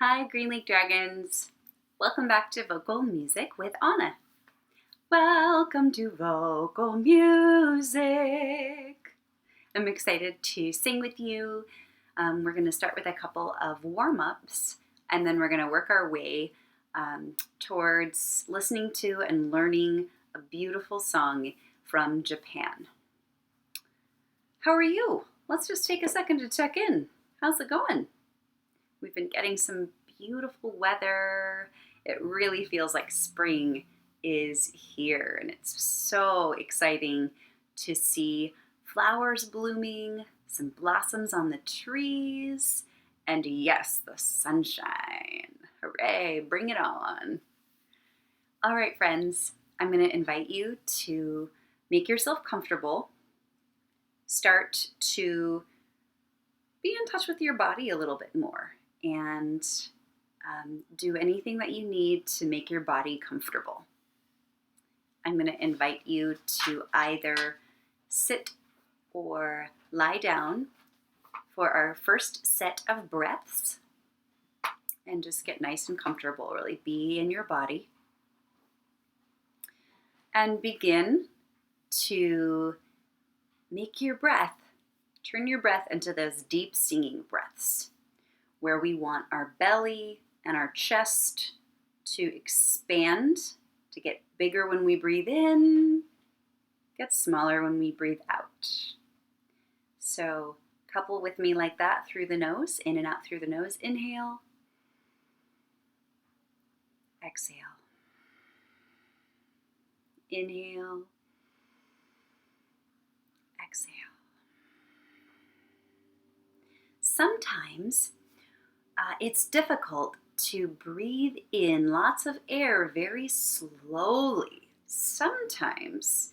Hi, Green Lake Dragons. Welcome back to Vocal Music with Anna. Welcome to Vocal Music. I'm excited to sing with you. We're going to start with a couple of warm-ups, and then we're going to work our way towards listening to and learning a beautiful song from Japan. How are you? Let's just take a second to check in. How's it going? We've been getting some beautiful weather. It really feels like spring is here, and it's so exciting to see flowers blooming, some blossoms on the trees, and yes, the sunshine. Hooray, bring it on. All right, friends, I'm going to invite you to make yourself comfortable. Start to be in touch with your body a little bit more and do anything that you need to make your body comfortable. I'm going to invite you to either sit or lie down for our first set of breaths and just get nice and comfortable, really be in your body. And begin to make your breath, turn your breath into those deep singing breaths where we want our belly and our chest to expand, to get bigger when we breathe in, get smaller when we breathe out. So couple with me like that through the nose, in and out through the nose. Inhale, exhale. Inhale, exhale. Sometimes it's difficult to breathe in lots of air very slowly. Sometimes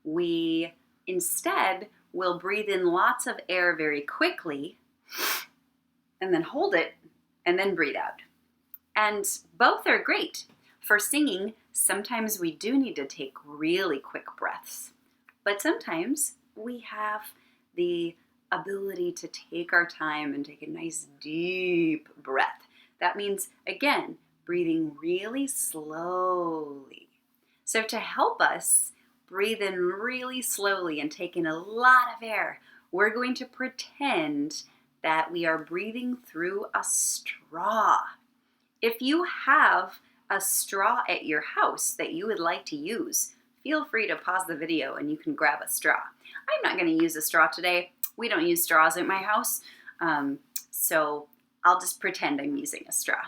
we instead will breathe in lots of air very quickly and then hold it and then breathe out. And both are great. For singing, sometimes we do need to take really quick breaths, but sometimes we have the ability to take our time and take a nice deep breath. That means, again, breathing really slowly. So to help us breathe in really slowly and take in a lot of air, we're going to pretend that we are breathing through a straw. If you have a straw at your house that you would like to use, feel free to pause the video and you can grab a straw. I'm not going to use a straw today. We don't use straws at my house, so I'll just pretend I'm using a straw.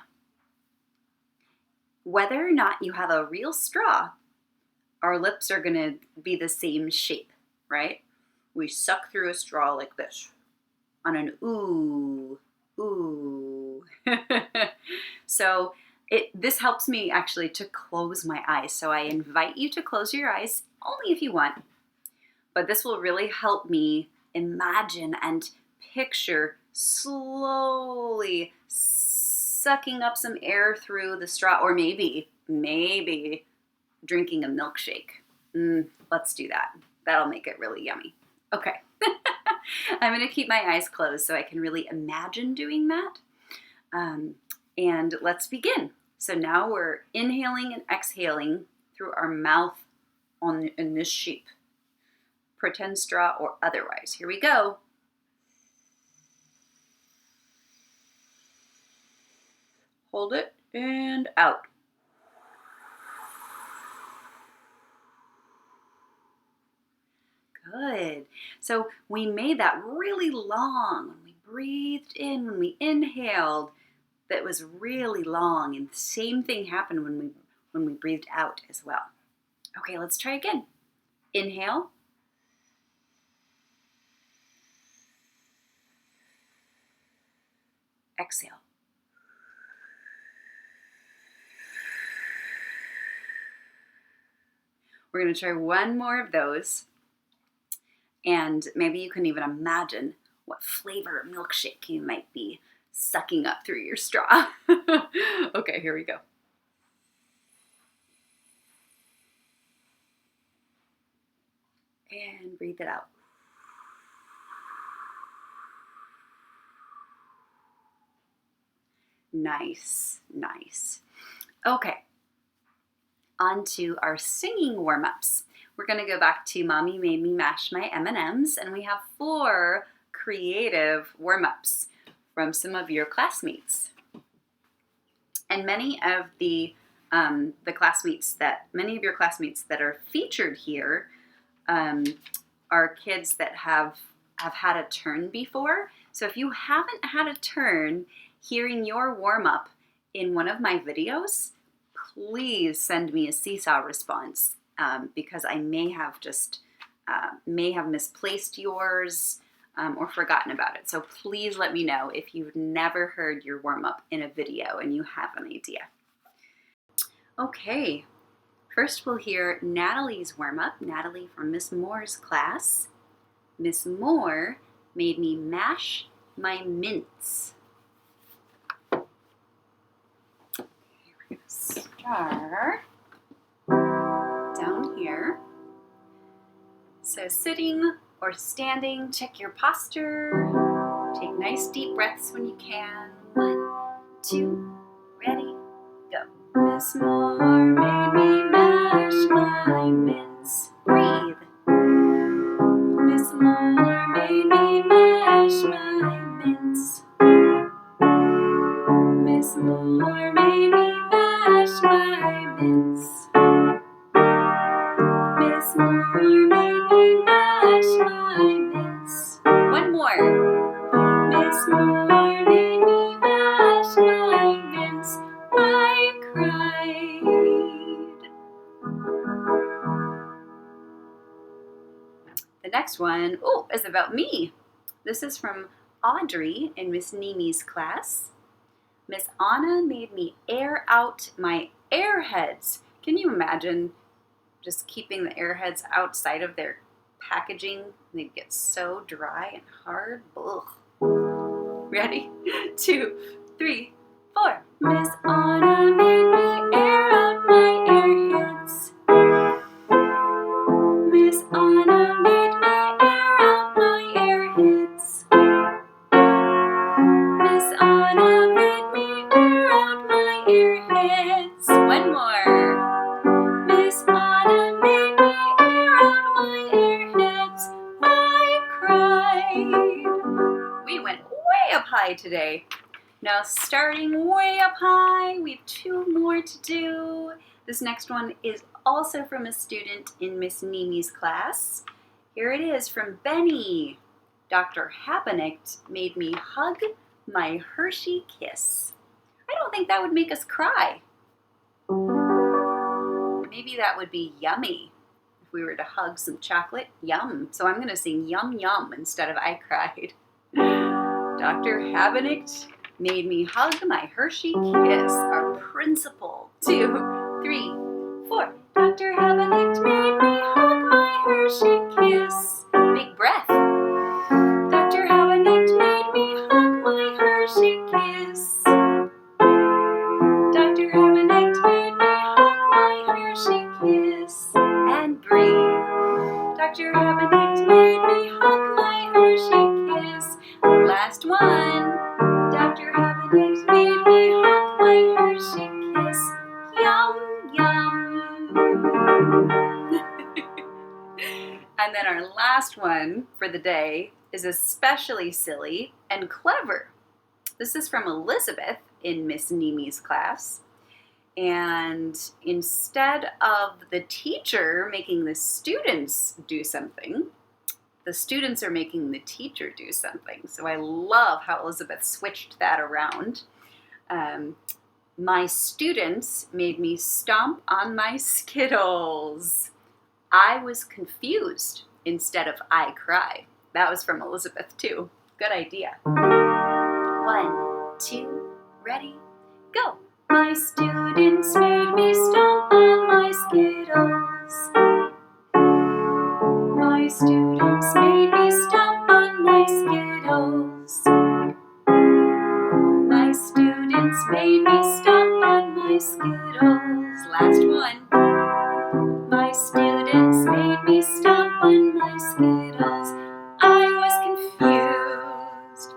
Whether or not you have a real straw, our lips are going to be the same shape, right? We suck through a straw like this on an ooh, ooh. So this helps me actually to close my eyes. So I invite you to close your eyes, only if you want. But this will really help me imagine and picture slowly sucking up some air through the straw, or maybe drinking a milkshake. Let's do that. That'll make it really yummy. Okay. I'm going to keep my eyes closed so I can really imagine doing that. And let's begin. So now we're inhaling and exhaling through our mouth in this shape. Pretend straw or otherwise. Here we go. Hold it and out. Good. So we made that really long. When we breathed in, when we inhaled, that was really long. And the same thing happened when we breathed out as well. Okay, let's try again. Inhale. Exhale. We're going to try one more of those. And maybe you can even imagine what flavor of milkshake you might be sucking up through your straw. Okay, here we go. And breathe it out. Nice, nice. Okay, on to our singing warm-ups. We're going to go back to Mommy Made Me Mash My M&Ms, and we have 4 creative warm-ups from some of your classmates. And many of your classmates that are featured here are kids that have had a turn before. So if you haven't had a turn hearing your warm-up in one of my videos, please send me a seesaw response because I may have misplaced yours or forgotten about it. So please let me know if you've never heard your warm-up in a video and you have an idea. Okay, first we'll hear Natalie's warm-up. Natalie from Miss Moore's class. Miss Moore made me mash my mince. We're going to start down here. So sitting or standing, check your posture. Take nice deep breaths when you can. 1, 2, ready, go. Miss Moore made me mash my mince. Breathe. Miss Moore made me mash my mince. Miss Moore made me mash my mince. Miss Moore made me mash my mince. One more. Miss Moore made me mash my mince. I cried. The next one, is about me. This is from Audrey in Miss Nimi's class. Miss Anna made me air out my airheads. Can you imagine just keeping the airheads outside of their packaging? They get so dry and hard. Ugh. Ready? 2, 3, 4. Miss Anna made me air out my airheads. Miss Anna made me air out my airheads. Miss Anna made me air out my airheads. One more. Miss Anna made me air out my airheads. I cried. We went way up high today. Now starting way up high, we have 2 more to do. This next one is also from a student in Miss Nimi's class. Here it is from Benny. Dr. Habenicht made me hug my Hershey Kiss. I don't think that would make us cry. Maybe that would be yummy if we were to hug some chocolate. Yum. So I'm going to sing yum yum instead of I cried. Dr. Habenicht made me hug my Hershey Kiss. Our principal. 2, 3, 4. Dr. Habenicht made me hug my Hershey Kiss. Big breath. Dr. Habenicht made me hug my Hershey Kiss. Dr. Habenicht made me hug my Hershey Kiss. And breathe. Dr. Habenicht made me hug my Hershey Kiss. Last one. Dr. Habenicht made me hug my Hershey Kiss. Yum, yum. And then our last one for the day is especially silly and clever. This is from Elizabeth in Miss Nimi's class. And instead of the teacher making the students do something, the students are making the teacher do something. So I love how Elizabeth switched that around. My students made me stomp on my Skittles. I was confused instead of I cried. That was from Elizabeth too. Good idea. 1, 2, ready, go. My students made me stomp on my Skittles. My students made me stomp on my Skittles. My students made me stomp on my Skittles. Last one. My students made me stomp on my Skittles. I was confused.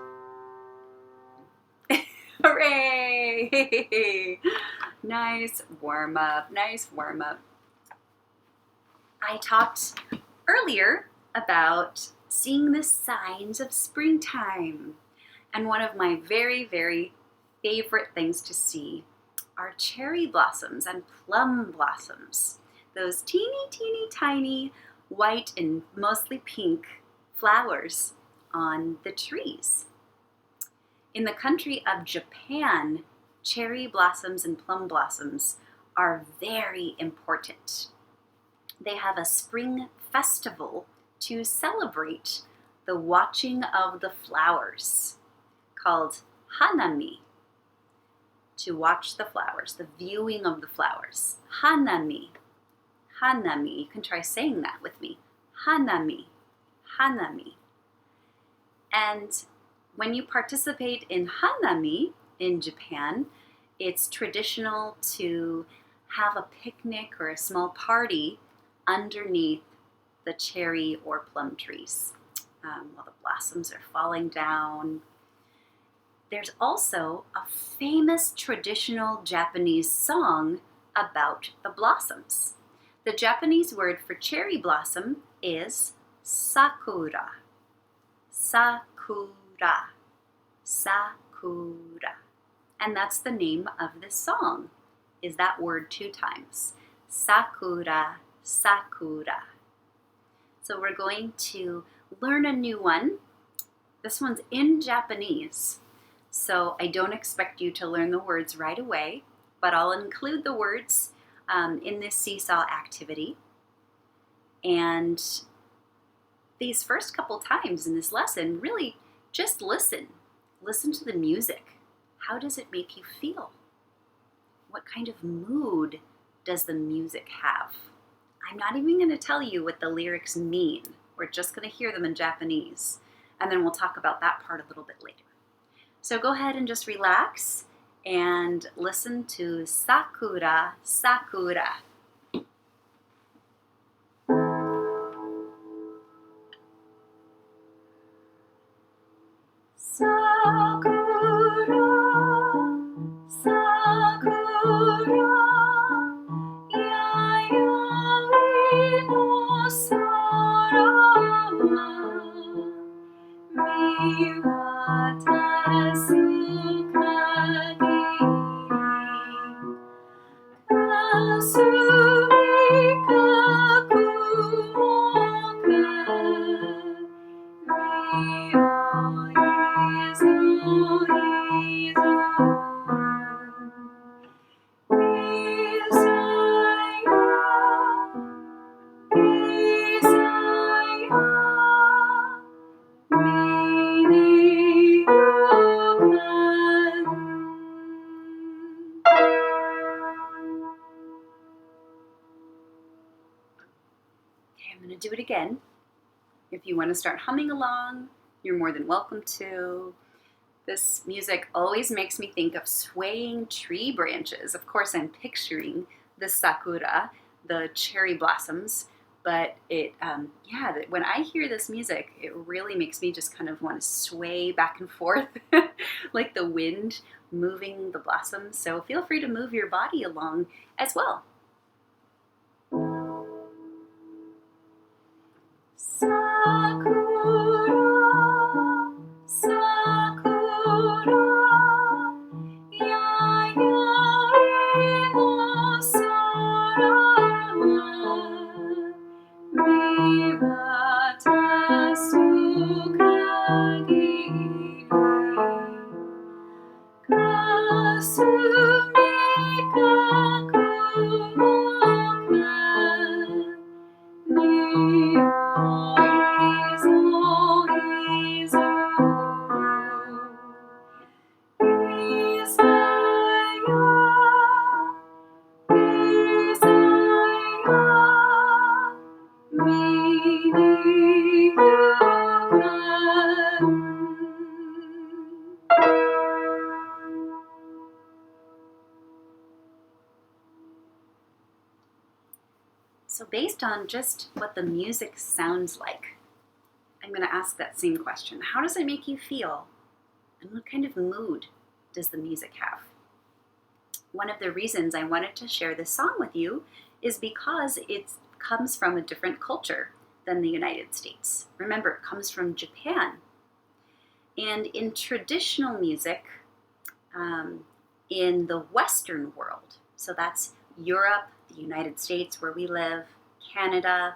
Hooray! Yay! Nice warm up, nice warm up. I talked earlier about seeing the signs of springtime. And one of my very, very favorite things to see are cherry blossoms and plum blossoms. Those teeny, teeny, tiny white and mostly pink flowers on the trees. In the country of Japan, cherry blossoms and plum blossoms are very important. They have a spring festival to celebrate the watching of the flowers called Hanami. To watch the flowers, the viewing of the flowers. Hanami. Hanami. You can try saying that with me. Hanami. Hanami. And when you participate in Hanami in Japan, it's traditional to have a picnic or a small party underneath the cherry or plum trees while the blossoms are falling down. There's also a famous traditional Japanese song about the blossoms. The Japanese word for cherry blossom is Sakura. Sakura. Sakura. And that's the name of this song, is that word 2 times. Sakura, Sakura. So we're going to learn a new one. This one's in Japanese, so I don't expect you to learn the words right away, but I'll include the words in this seesaw activity. And these first couple times in this lesson, really just listen. Listen to the music. How does it make you feel? What kind of mood does the music have? I'm not even going to tell you what the lyrics mean. We're just going to hear them in Japanese, and then we'll talk about that part a little bit later. So go ahead and just relax and listen to Sakura, Sakura. Sakura, Sakura, yayoi no sora wa miwatasu kagiri kasumi ka kumo ka I'm going to do it again. If you want to start humming along, you're more than welcome to. This music always makes me think of swaying tree branches. Of course, I'm picturing the sakura, the cherry blossoms, but when I hear this music, it really makes me just kind of want to sway back and forth like the wind moving the blossoms. So feel free to move your body along as well. Sakura, Sakura, yayoi no sora wa miwatasu kagiri kasumi ka kumo So based on just what the music sounds like, I'm going to ask that same question. How does it make you feel? And what kind of mood does the music have? one of the reasons I wanted to share this song with you is because it comes from a different culture than the United States. Remember, it comes from Japan. And in traditional music, in the Western world, so that's Europe, the United States where we live, Canada,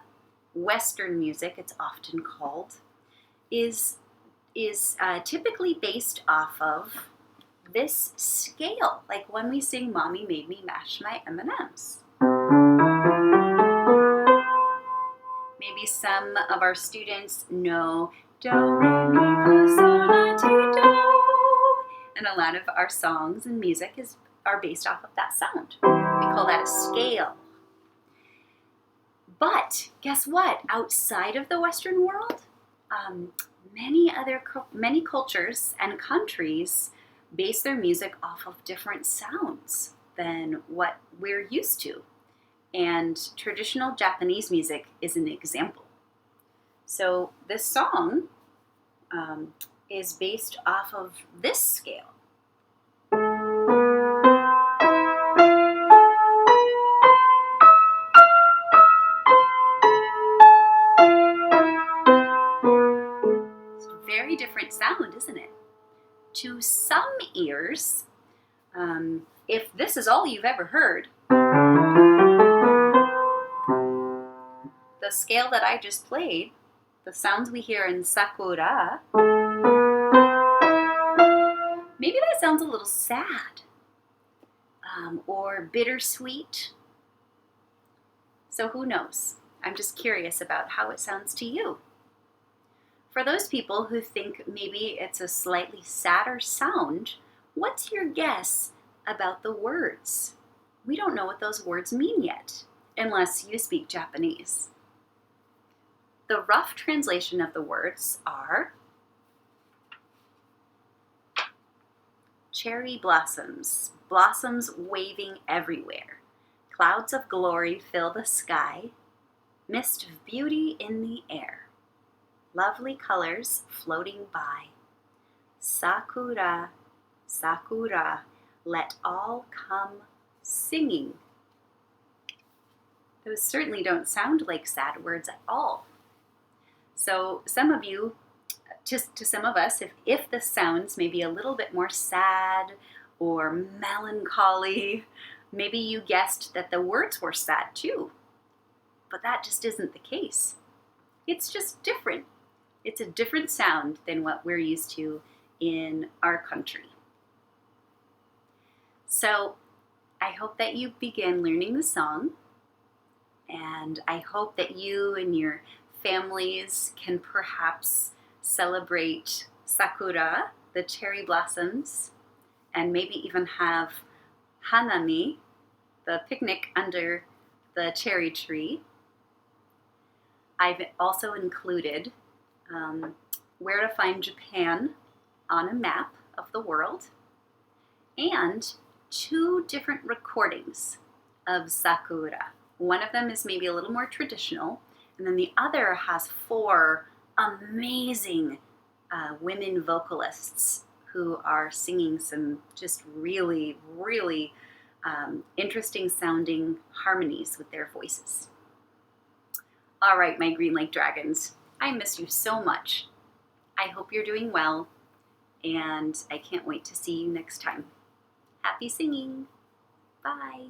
Western music, it's often called, is typically based off of this scale, like when we sing Mommy Made Me Mash My M&Ms. Maybe some of our students know Do, Re, Mi, Fa, Sol, La, Ti, Do. And a lot of our songs and music are based off of that sound. We call that a scale. But guess what? Outside of the Western world, many cultures and countries base their music off of different sounds than what we're used to. And traditional Japanese music is an example. So this song is based off of this scale. It's a very different sound, isn't it? To some ears, if this is all you've ever heard, the scale that I just played, the sounds we hear in Sakura, maybe that sounds a little sad or bittersweet. So who knows? I'm just curious about how it sounds to you. For those people who think maybe it's a slightly sadder sound, what's your guess about the words? We don't know what those words mean yet, unless you speak Japanese. The rough translation of the words are cherry blossoms, blossoms waving everywhere. Clouds of glory fill the sky, mist of beauty in the air. Lovely colors floating by. Sakura, Sakura, let all come singing. Those certainly don't sound like sad words at all. So some of you, just to some of us, if this sounds maybe a little bit more sad or melancholy, maybe you guessed that the words were sad too. But that just isn't the case. It's just different. It's a different sound than what we're used to in our country. So I hope that you begin learning the song, and I hope that you and your families can perhaps celebrate Sakura, the cherry blossoms, and maybe even have hanami, the picnic under the cherry tree. I've also included where to find Japan on a map of the world, and 2 different recordings of Sakura. One of them is maybe a little more traditional, and then the other has 4 amazing women vocalists who are singing some just really, really interesting sounding harmonies with their voices. All right, my Green Lake Dragons, I miss you so much. I hope you're doing well, and I can't wait to see you next time. Happy singing. Bye.